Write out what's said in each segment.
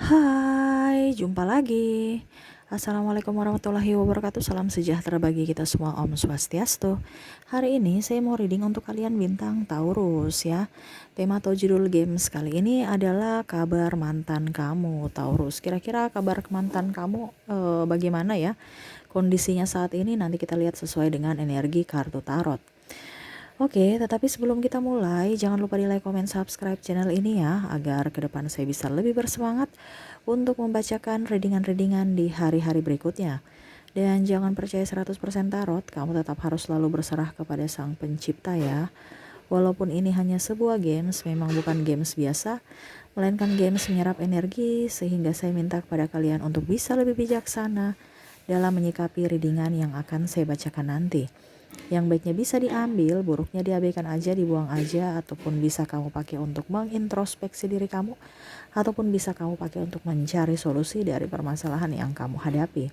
Hai, jumpa lagi. Assalamualaikum warahmatullahi wabarakatuh. Salam sejahtera bagi kita semua. Om Swastiastu. Hari ini saya mau reading untuk kalian bintang Taurus ya. Tema atau judul games kali ini adalah kabar mantan kamu Taurus. Kira-kira kabar mantan kamu bagaimana ya? Kondisinya saat ini nanti kita lihat sesuai dengan energi kartu tarot. Oke, tetapi sebelum kita mulai, jangan lupa di like, comment, subscribe channel ini ya, agar ke depan saya bisa lebih bersemangat untuk membacakan readingan-readingan di hari-hari berikutnya. Dan jangan percaya 100% tarot, kamu tetap harus selalu berserah kepada Sang Pencipta ya. Walaupun ini hanya sebuah games, memang bukan games biasa, melainkan games menyerap energi, sehingga saya minta kepada kalian untuk bisa lebih bijaksana dalam menyikapi readingan yang akan saya bacakan nanti. Yang baiknya bisa diambil, buruknya diabaikan aja, dibuang aja, ataupun bisa kamu pakai untuk mengintrospeksi diri kamu, ataupun bisa kamu pakai untuk mencari solusi dari permasalahan yang kamu hadapi.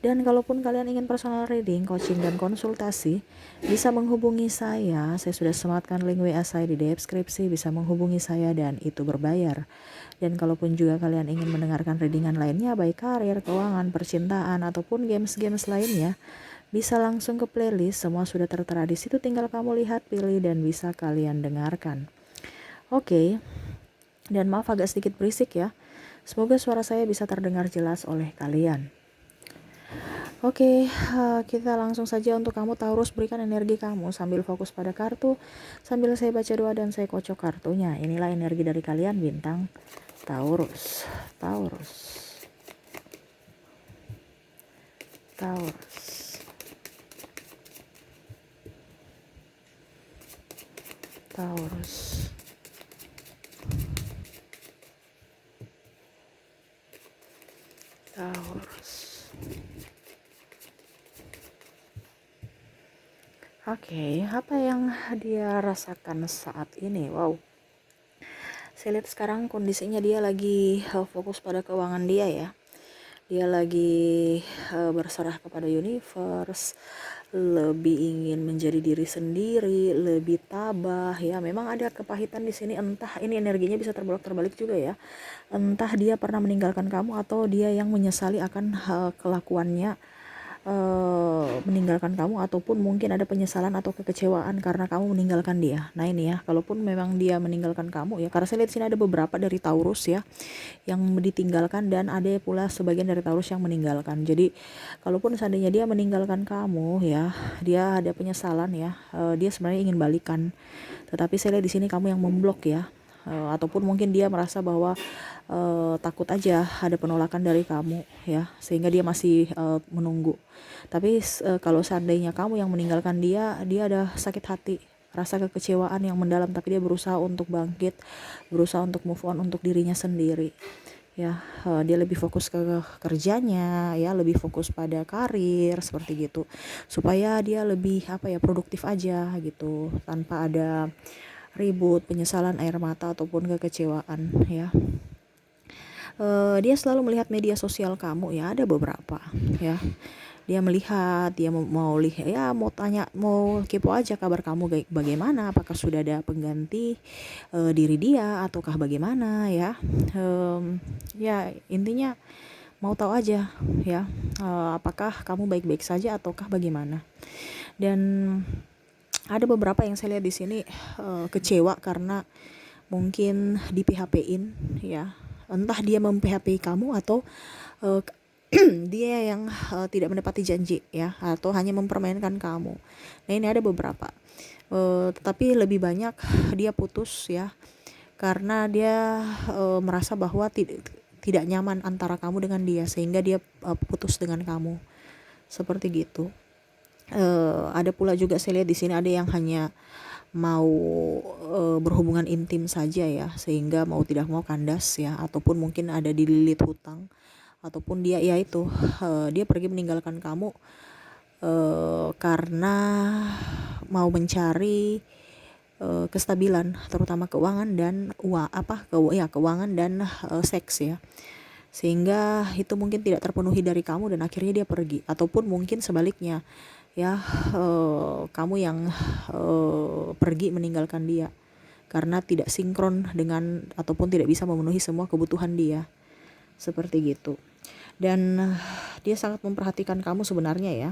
Dan kalaupun kalian ingin personal reading, coaching, dan konsultasi, bisa menghubungi saya. Saya sudah sematkan link WA saya di deskripsi, bisa menghubungi saya dan itu berbayar. Dan kalaupun juga kalian ingin mendengarkan readingan lainnya, baik karir, keuangan, percintaan, ataupun games-games lainnya, bisa langsung ke playlist, semua sudah tertera di situ, tinggal kamu lihat, pilih, dan bisa kalian dengarkan. Oke, dan maaf agak sedikit berisik ya. Semoga suara saya bisa terdengar jelas oleh kalian. Oke, kita langsung saja untuk kamu Taurus, berikan energi kamu sambil fokus pada kartu, sambil saya baca doa dan saya kocok kartunya. Inilah energi dari kalian bintang Taurus. Taurus. Taurus. Taurus. Taurus. Oke, apa yang dia rasakan saat ini? Wow. Saya lihat sekarang kondisinya dia lagi fokus pada keuangan dia ya. Dia lagi berserah kepada universe, lebih ingin menjadi diri sendiri, lebih tabah ya. Memang ada kepahitan di sini, entah ini energinya bisa terbolak-terbalik juga ya. Entah dia pernah meninggalkan kamu atau dia yang menyesali akan kelakuannya meninggalkan kamu, ataupun mungkin ada penyesalan atau kekecewaan karena kamu meninggalkan dia. Nah ini ya, kalaupun memang dia meninggalkan kamu ya, karena saya lihat sini ada beberapa dari Taurus ya yang ditinggalkan, dan ada pula sebagian dari Taurus yang meninggalkan. Jadi kalaupun seandainya dia meninggalkan kamu ya, dia ada penyesalan ya, dia sebenarnya ingin balikan, tetapi saya lihat di sini kamu yang memblok ya. Ataupun mungkin dia merasa bahwa takut aja ada penolakan dari kamu ya, sehingga dia masih menunggu. Tapi kalau seandainya kamu yang meninggalkan dia, dia ada sakit hati, rasa kekecewaan yang mendalam, tapi dia berusaha untuk bangkit, berusaha untuk move on untuk dirinya sendiri ya. Dia lebih fokus ke kerjanya ya, lebih fokus pada karir seperti gitu, supaya dia lebih produktif aja gitu, tanpa ada ribut, penyesalan, air mata, ataupun kekecewaan ya. Dia selalu melihat media sosial kamu ya, ada beberapa ya. Dia melihat, dia mau lihat ya, mau tanya, mau kepo aja kabar kamu bagaimana, apakah sudah ada pengganti diri dia ataukah bagaimana ya. Ya intinya mau tahu aja ya, apakah kamu baik-baik saja ataukah bagaimana. Dan ada beberapa yang saya lihat di sini kecewa karena mungkin di PHP-in ya. Entah dia mem-PHP kamu atau dia yang tidak menepati janji ya, atau hanya mempermainkan kamu. Nah ini ada beberapa, tetapi lebih banyak dia putus ya, karena dia merasa bahwa tidak nyaman antara kamu dengan dia, sehingga dia putus dengan kamu seperti gitu. Ada pula juga saya lihat di sini ada yang hanya mau berhubungan intim saja ya, sehingga mau tidak mau kandas ya, ataupun mungkin ada dililit hutang, ataupun dia ya itu dia pergi meninggalkan kamu karena mau mencari kestabilan, terutama keuangan dan keuangan dan seks ya, sehingga itu mungkin tidak terpenuhi dari kamu dan akhirnya dia pergi. Ataupun mungkin sebaliknya ya, kamu yang pergi meninggalkan dia karena tidak sinkron dengan, ataupun tidak bisa memenuhi semua kebutuhan dia seperti gitu. Dan dia sangat memperhatikan kamu sebenarnya ya,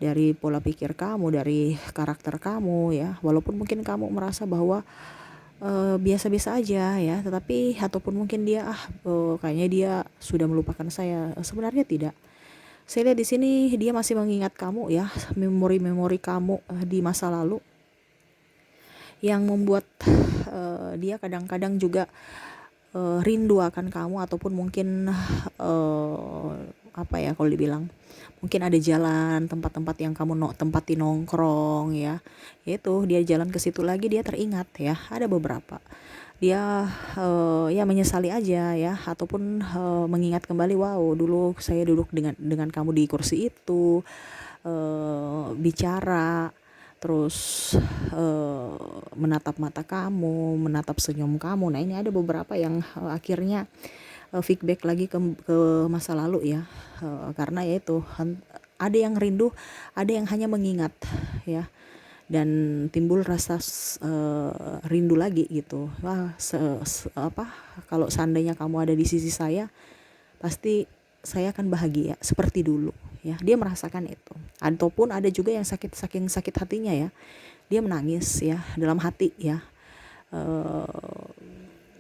dari pola pikir kamu, dari karakter kamu ya, walaupun mungkin kamu merasa bahwa biasa-biasa aja ya, tetapi ataupun mungkin dia kayaknya dia sudah melupakan saya. Sebenarnya tidak. Saya lihat di sini dia masih mengingat kamu ya, memori-memori kamu di masa lalu yang membuat dia kadang-kadang juga rindu akan kamu, ataupun mungkin apa ya kalau dibilang, mungkin ada jalan tempat-tempat yang kamu tempati nongkrong ya, itu dia jalan ke situ lagi, dia teringat ya, ada beberapa dia ya menyesali aja ya, ataupun mengingat kembali, wow dulu saya duduk dengan kamu di kursi itu, bicara, terus menatap mata kamu, menatap senyum kamu. Nah ini ada beberapa yang akhirnya feedback lagi ke masa lalu ya, karena ya itu ada yang rindu, ada yang hanya mengingat ya, dan timbul rasa rindu lagi gitu. Wah, kalau seandainya kamu ada di sisi saya, pasti saya akan bahagia seperti dulu ya. Dia merasakan itu. Ataupun ada juga yang saking sakit hatinya ya, dia menangis ya dalam hati ya.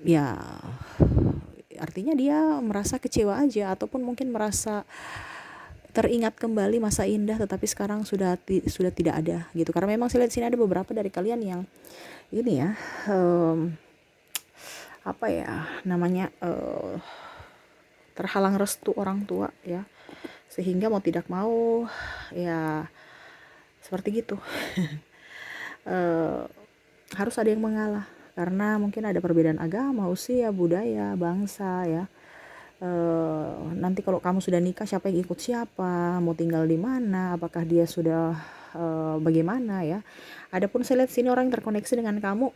Ya artinya dia merasa kecewa aja, ataupun mungkin merasa teringat kembali masa indah, tetapi sekarang sudah tidak ada gitu. Karena memang saya lihat sini ada beberapa dari kalian yang ini ya, apa ya namanya, terhalang restu orang tua ya, sehingga mau tidak mau ya seperti gitu. Harus ada yang mengalah, karena mungkin ada perbedaan agama, usia, budaya, bangsa ya. Nanti kalau kamu sudah nikah, siapa yang ikut siapa, mau tinggal di mana, apakah dia sudah bagaimana ya. Adapun saya lihat sini orang yang terkoneksi dengan kamu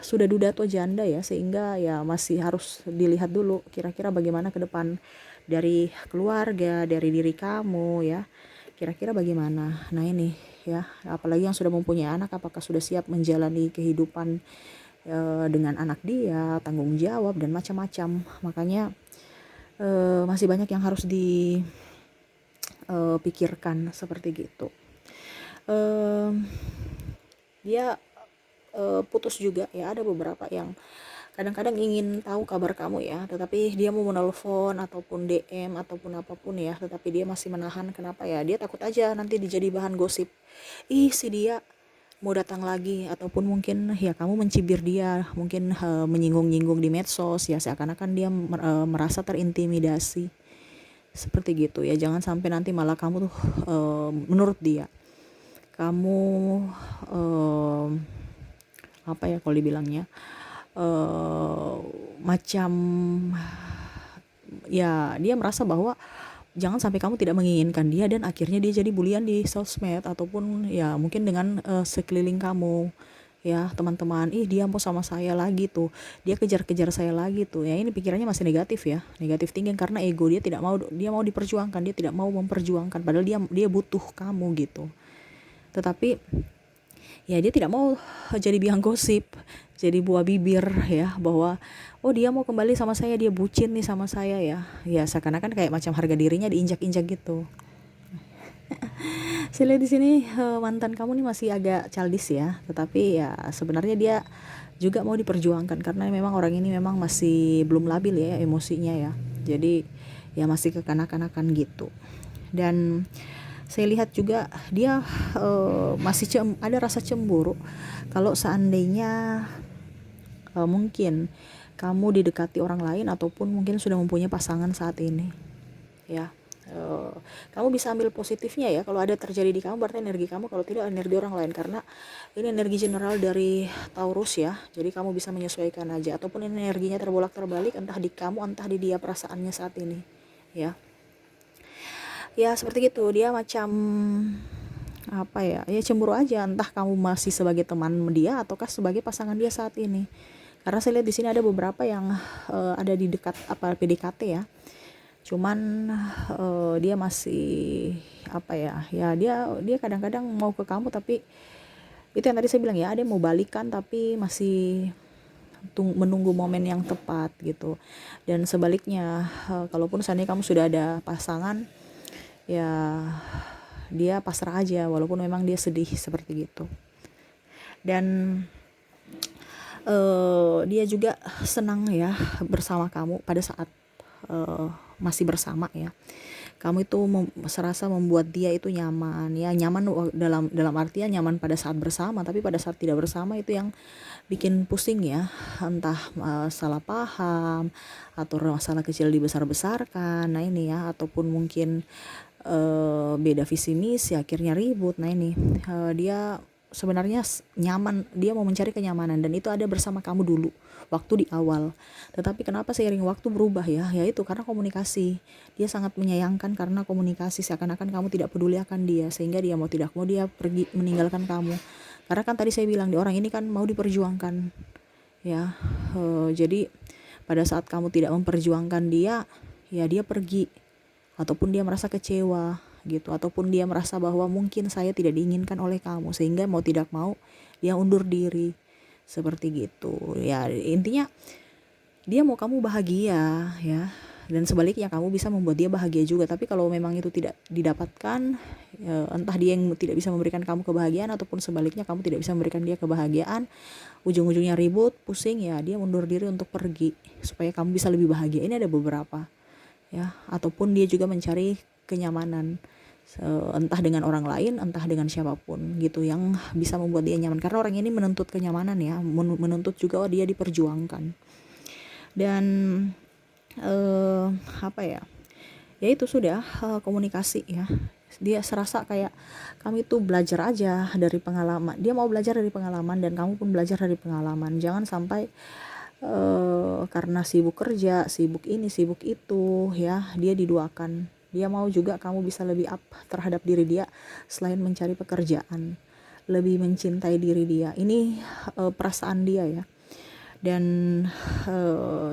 sudah duda atau janda ya, sehingga ya masih harus dilihat dulu kira-kira bagaimana ke depan dari keluarga, dari diri kamu ya, kira-kira bagaimana. Nah ini ya, apalagi yang sudah mempunyai anak, apakah sudah siap menjalani kehidupan dengan anak dia, tanggung jawab dan macam-macam. Makanya masih banyak yang harus dipikirkan seperti gitu. Dia putus juga ya, ada beberapa yang kadang-kadang ingin tahu kabar kamu ya, tetapi dia mau menelpon ataupun DM ataupun apapun ya, tetapi dia masih menahan. Kenapa ya? Dia takut aja nanti dijadi bahan gosip. Ih, si dia mau datang lagi, ataupun mungkin ya kamu mencibir dia, mungkin menyinggung-nyinggung di medsos ya, seakan-akan dia merasa terintimidasi seperti gitu ya. Jangan sampai nanti malah kamu tuh menurut dia kamu apa ya kalau dibilangnya, macam ya dia merasa bahwa jangan sampai kamu tidak menginginkan dia, dan akhirnya dia jadi bulian di sosmed, ataupun ya mungkin dengan sekeliling kamu ya, teman-teman, ih dia mau sama saya lagi tuh, dia kejar-kejar saya lagi tuh ya. Ini pikirannya masih negatif ya, negatif thinking, karena ego dia tidak mau, dia mau diperjuangkan, dia tidak mau memperjuangkan, padahal dia butuh kamu gitu. Tetapi ya dia tidak mau jadi biang gosip, jadi buah bibir ya, bahwa oh dia mau kembali sama saya, dia bucin nih sama saya ya. Ya seakan-akan kayak macam harga dirinya diinjak-injak gitu. Saya lihat di sini mantan kamu nih masih agak childish ya, tetapi ya sebenarnya dia juga mau diperjuangkan, karena memang orang ini memang masih belum labil ya emosinya ya. Jadi ya masih kekanak-kanakan gitu. Dan saya lihat juga dia masih ada rasa cemburu kalau seandainya mungkin kamu didekati orang lain, ataupun mungkin sudah mempunyai pasangan saat ini ya. Kamu bisa ambil positifnya ya, kalau ada terjadi di kamu berarti energi kamu, kalau tidak energi orang lain, karena ini energi general dari Taurus ya. Jadi kamu bisa menyesuaikan aja, ataupun energinya terbolak-terbalik, entah di kamu entah di dia perasaannya saat ini ya. Ya seperti itu, dia macam apa ya, ya cemburu aja, entah kamu masih sebagai teman dia ataukah sebagai pasangan dia saat ini. Karena saya lihat di sini ada beberapa yang ada di dekat apa PDKT ya, cuman dia masih apa ya, ya dia kadang-kadang mau ke kamu, tapi itu yang tadi saya bilang ya, ada yang mau balikan tapi masih menunggu momen yang tepat gitu. Dan sebaliknya, kalaupun seandainya kamu sudah ada pasangan, ya dia pasrah aja walaupun memang dia sedih seperti gitu. Dan dia juga senang ya bersama kamu pada saat masih bersama ya. Kamu itu serasa membuat dia itu nyaman ya, nyaman dalam artian nyaman pada saat bersama, tapi pada saat tidak bersama itu yang bikin pusing ya, entah salah paham atau masalah kecil dibesar-besarkan, nah ini ya, ataupun mungkin beda visi misi akhirnya ribut. Nah ini dia sebenarnya nyaman, dia mau mencari kenyamanan dan itu ada bersama kamu dulu waktu di awal, tetapi kenapa seiring waktu berubah ya, yaitu karena komunikasi. Dia sangat menyayangkan karena komunikasi, seakan-akan kamu tidak peduli akan dia, sehingga dia mau tidak mau dia pergi meninggalkan kamu. Karena kan tadi saya bilang di orang ini kan mau diperjuangkan ya. Jadi pada saat kamu tidak memperjuangkan dia, ya dia pergi, ataupun dia merasa kecewa gitu, ataupun dia merasa bahwa mungkin saya tidak diinginkan oleh kamu, sehingga mau tidak mau dia undur diri seperti gitu ya. Intinya dia mau kamu bahagia ya, dan sebaliknya kamu bisa membuat dia bahagia juga. Tapi kalau memang itu tidak didapatkan, entah dia yang tidak bisa memberikan kamu kebahagiaan ataupun sebaliknya kamu tidak bisa memberikan dia kebahagiaan, ujung-ujungnya ribut, pusing ya, dia mundur diri untuk pergi supaya kamu bisa lebih bahagia. Ini ada beberapa ya, ataupun dia juga mencari kenyamanan, entah dengan orang lain, entah dengan siapapun gitu, yang bisa membuat dia nyaman. Karena orang ini menuntut kenyamanan ya, menuntut juga dia diperjuangkan. Dan apa ya, ya itu sudah komunikasi ya. Dia serasa kayak kami tuh belajar aja dari pengalaman, dia mau belajar dari pengalaman dan kamu pun belajar dari pengalaman. Jangan sampai karena sibuk kerja, sibuk ini, sibuk itu ya, dia diduakan. Dia mau juga kamu bisa lebih up terhadap diri dia, selain mencari pekerjaan, lebih mencintai diri dia. Ini perasaan dia ya. Dan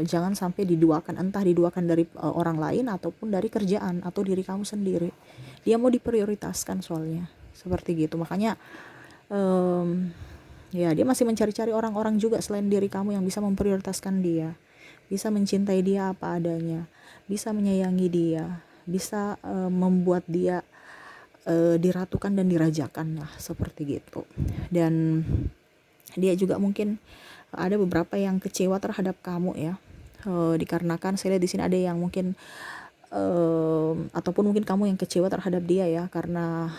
jangan sampai diduakan, entah diduakan dari orang lain ataupun dari kerjaan atau diri kamu sendiri. Dia mau diprioritaskan soalnya seperti gitu. Makanya ya dia masih mencari-cari orang-orang juga selain diri kamu yang bisa memprioritaskan dia, bisa mencintai dia apa adanya, bisa menyayangi dia, bisa membuat dia diratukan dan dirajakan lah seperti gitu. Dan dia juga mungkin ada beberapa yang kecewa terhadap kamu ya, dikarenakan saya lihat di sini ada yang mungkin ataupun mungkin kamu yang kecewa terhadap dia ya, karena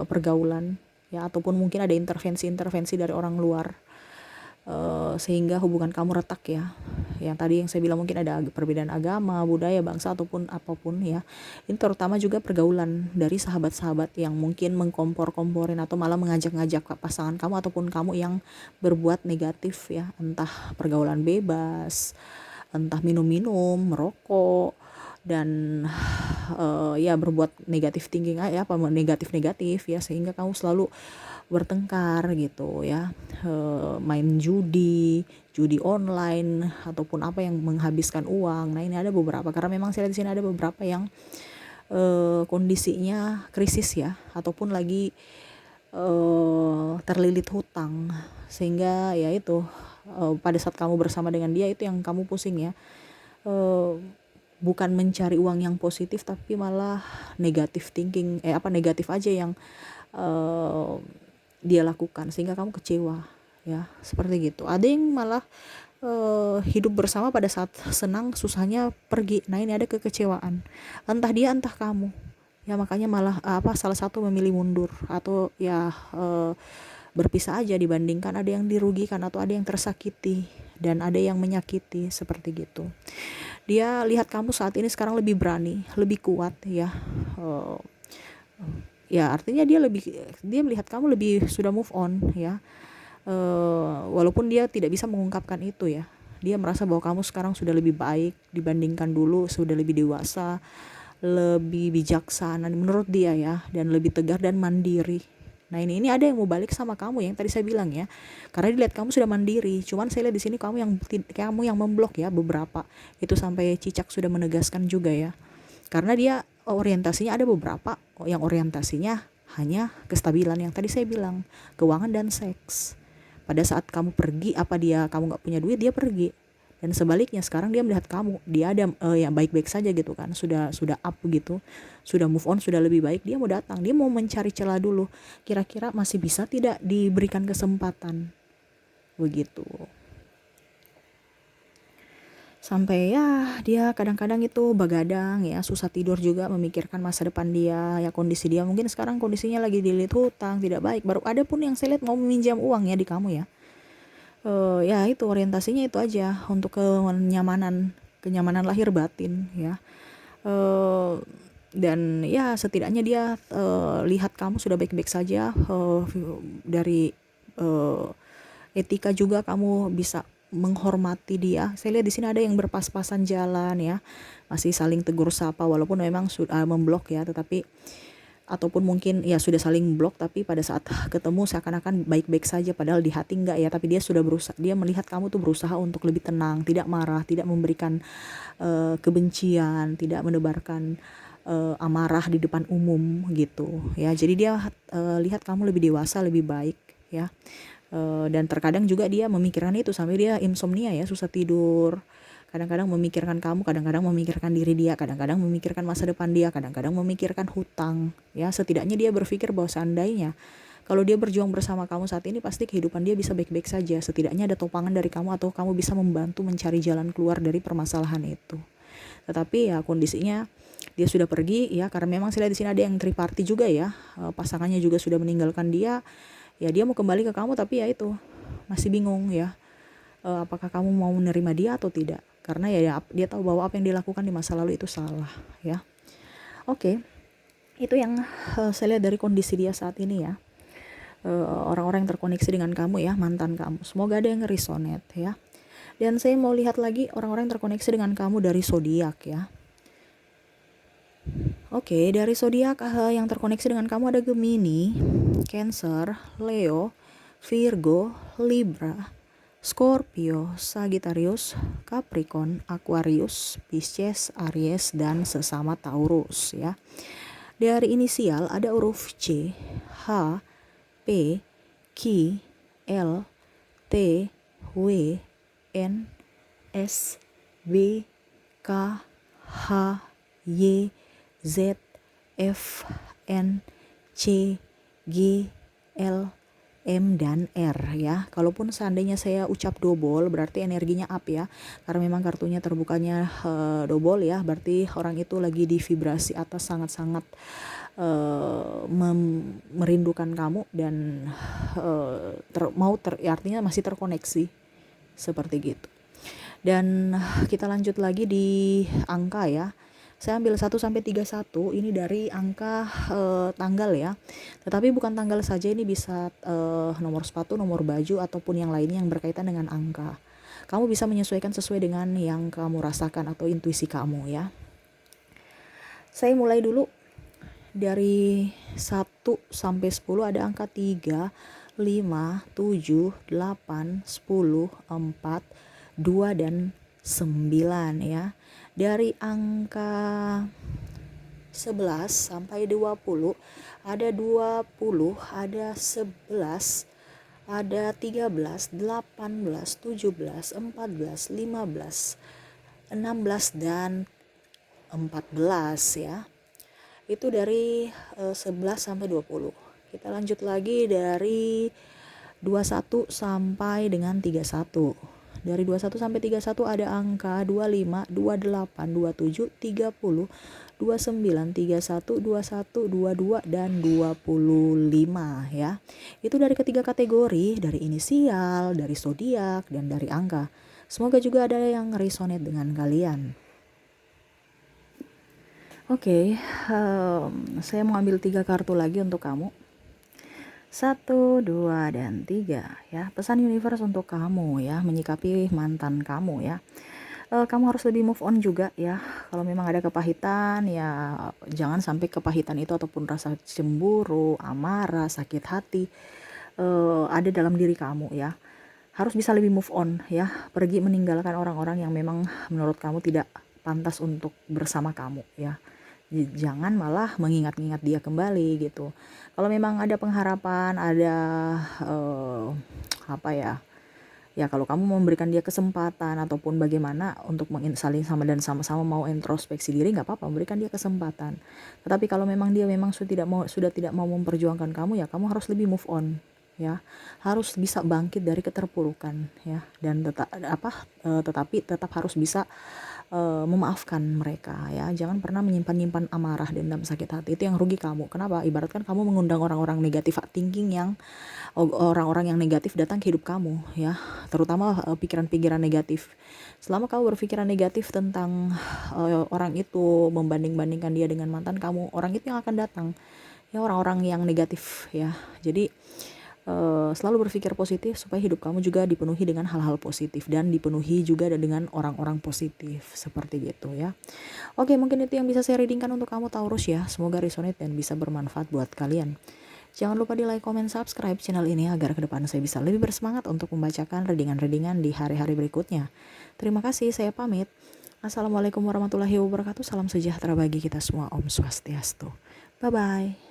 pergaulan ya, ataupun mungkin ada intervensi dari orang luar, sehingga hubungan kamu retak ya. Yang tadi yang saya bilang mungkin ada perbedaan agama, budaya, bangsa ataupun apapun ya. Ini terutama juga pergaulan dari sahabat-sahabat yang mungkin mengkompor-komporin atau malah mengajak-ngajak pasangan kamu ataupun kamu yang berbuat negatif ya, entah pergaulan bebas, entah minum-minum, merokok, dan ya berbuat negatif thinking ya, apa negatif ya, sehingga kamu selalu bertengkar gitu ya, main judi online ataupun apa yang menghabiskan uang. Nah ini ada beberapa, karena memang saya lihat di sini ada beberapa yang kondisinya krisis ya, ataupun lagi terlilit hutang, sehingga ya itu pada saat kamu bersama dengan dia itu yang kamu pusing ya, bukan mencari uang yang positif tapi malah negatif thinking, negatif aja yang dia lakukan, sehingga kamu kecewa ya, seperti gitu. Ada yang malah hidup bersama pada saat senang, susahnya pergi. Nah ini ada kekecewaan, entah dia entah kamu ya, makanya malah salah satu memilih mundur atau ya berpisah aja, dibandingkan ada yang dirugikan atau ada yang tersakiti dan ada yang menyakiti seperti gitu. Dia lihat kamu saat ini sekarang lebih berani, lebih kuat ya, ya artinya dia melihat kamu lebih sudah move on ya, walaupun dia tidak bisa mengungkapkan itu ya. Dia merasa bahwa kamu sekarang sudah lebih baik dibandingkan dulu, sudah lebih dewasa, lebih bijaksana menurut dia ya, dan lebih tegar dan mandiri. Nah ini ada yang mau balik sama kamu yang tadi saya bilang ya, karena dilihat kamu sudah mandiri. Cuman saya lihat di sini kamu yang memblok ya beberapa, itu sampai Cicak sudah menegaskan juga ya, karena dia orientasinya ada beberapa yang orientasinya hanya kestabilan yang tadi saya bilang, keuangan dan seks. Pada saat kamu pergi, kamu nggak punya duit, dia pergi. Dan sebaliknya sekarang dia melihat kamu, dia ada yang baik-baik saja gitu kan, sudah up gitu, sudah move on, sudah lebih baik, dia mau datang, dia mau mencari celah dulu, kira-kira masih bisa tidak diberikan kesempatan begitu. Sampai ya dia kadang-kadang itu begadang ya, susah tidur juga, memikirkan masa depan dia ya, kondisi dia mungkin sekarang kondisinya lagi dililit hutang, tidak baik. Baru ada pun yang saya lihat mau meminjam uang ya di kamu ya. Ya itu orientasinya itu aja, untuk kenyamanan lahir batin ya. Dan ya setidaknya dia lihat kamu sudah baik-baik saja, dari etika juga kamu bisa menghormati dia. Saya lihat di sini ada yang berpas-pasan jalan ya, masih saling tegur sapa walaupun memang sudah memblok ya, tetapi ataupun mungkin ya sudah saling blok, tapi pada saat ketemu seakan-akan baik-baik saja padahal di hati enggak ya, tapi dia sudah berusaha, dia melihat kamu tuh berusaha untuk lebih tenang, tidak marah, tidak memberikan kebencian, tidak menebarkan amarah di depan umum gitu ya. Jadi dia lihat kamu lebih dewasa, lebih baik ya. Dan terkadang juga dia memikirkan itu sampai dia insomnia ya, susah tidur, kadang-kadang memikirkan kamu, kadang-kadang memikirkan diri dia, kadang-kadang memikirkan masa depan dia, kadang-kadang memikirkan hutang ya. Setidaknya dia berpikir bahwa seandainya kalau dia berjuang bersama kamu saat ini, pasti kehidupan dia bisa baik-baik saja, setidaknya ada topangan dari kamu atau kamu bisa membantu mencari jalan keluar dari permasalahan itu. Tetapi ya kondisinya dia sudah pergi ya, karena memang saya lihat di sini ada yang triparty juga ya, pasangannya juga sudah meninggalkan dia ya. Dia mau kembali ke kamu tapi ya itu masih bingung ya, apakah kamu mau menerima dia atau tidak, karena ya dia tahu bahwa apa yang dilakukan di masa lalu itu salah ya. Oke, itu yang saya lihat dari kondisi dia saat ini ya. Orang-orang yang terkoneksi dengan kamu ya, mantan kamu, semoga ada yang resonate ya. Dan saya mau lihat lagi orang-orang yang terkoneksi dengan kamu dari zodiak ya. Oke, dari zodiak yang terkoneksi dengan kamu ada Gemini, Cancer, Leo, Virgo, Libra, Scorpio, Sagittarius, Capricorn, Aquarius, Pisces, Aries, dan sesama Taurus ya. Dari inisial ada huruf C, H, P, Q, L, T, W, N, S, B, K, H, Y, Z, F, N, C, G, L, M, dan R ya. Kalaupun seandainya saya ucap double berarti energinya up ya, karena memang kartunya terbukanya double ya, berarti orang itu lagi di vibrasi atas, sangat-sangat merindukan kamu dan artinya masih terkoneksi seperti gitu. Dan kita lanjut lagi di angka ya. Saya ambil 1 sampai 31, ini dari angka tanggal ya. Tetapi bukan tanggal saja, ini bisa nomor sepatu, nomor baju, ataupun yang lainnya yang berkaitan dengan angka. Kamu bisa menyesuaikan sesuai dengan yang kamu rasakan atau intuisi kamu ya. Saya mulai dulu dari 1 sampai 10 ada angka 3, 5, 7, 8, 10, 4, 2, dan 9 ya. Dari angka 11 sampai 20 ada 20, ada 11, ada 13, 18, 17, 14, 15, 16, dan 14 ya. Itu dari 11 sampai 20. Kita lanjut lagi dari 21 sampai dengan 31. Dari 21 sampai 31 ada angka 25, 28, 27, 30, 29, 31, 21, 22, dan 25 ya. Itu dari ketiga kategori, dari inisial, dari zodiak, dan dari angka. Semoga juga ada yang resonate dengan kalian. Oke, saya mau ambil 3 kartu lagi untuk kamu. 1, 2, dan 3 ya. Pesan universe untuk kamu ya, menyikapi mantan kamu ya. Kamu harus lebih move on juga ya. Kalau memang ada kepahitan ya, jangan sampai kepahitan itu ataupun rasa cemburu, amarah, sakit hati ada dalam diri kamu ya. Harus bisa lebih move on ya. Pergi meninggalkan orang-orang yang memang menurut kamu tidak pantas untuk bersama kamu ya. Jangan malah mengingat-ingat dia kembali gitu. Kalau memang ada pengharapan, ada apa ya, ya kalau kamu memberikan dia kesempatan ataupun bagaimana untuk saling sama dan sama-sama mau introspeksi diri, nggak apa-apa, memberikan dia kesempatan. Tetapi kalau memang dia memang sudah tidak mau memperjuangkan kamu, ya kamu harus lebih move on, ya harus bisa bangkit dari keterpurukan, ya, dan tetapi tetap harus bisa memaafkan mereka, ya. Jangan pernah menyimpan amarah, dendam, sakit hati. Itu yang rugi kamu. Kenapa? Ibaratkan kamu mengundang orang-orang negatif thinking, yang orang-orang yang negatif datang ke hidup kamu, ya. Terutama pikiran-pikiran negatif. Selama kamu berpikiran negatif tentang orang itu, membanding-bandingkan dia dengan mantan kamu, orang itu yang akan datang, ya, orang-orang yang negatif, ya. Jadi selalu berpikir positif supaya hidup kamu juga dipenuhi dengan hal-hal positif dan dipenuhi juga dengan orang-orang positif, seperti gitu, ya. Oke, mungkin itu yang bisa saya readingkan untuk kamu Taurus, ya. Semoga resonate dan bisa bermanfaat buat kalian. Jangan lupa di like, comment, subscribe channel ini agar ke depan saya bisa lebih bersemangat untuk membacakan readingan-readingan di hari-hari berikutnya. Terima kasih, saya pamit. Assalamualaikum warahmatullahi wabarakatuh. Salam sejahtera bagi kita semua. Om Swastiastu. Bye-bye.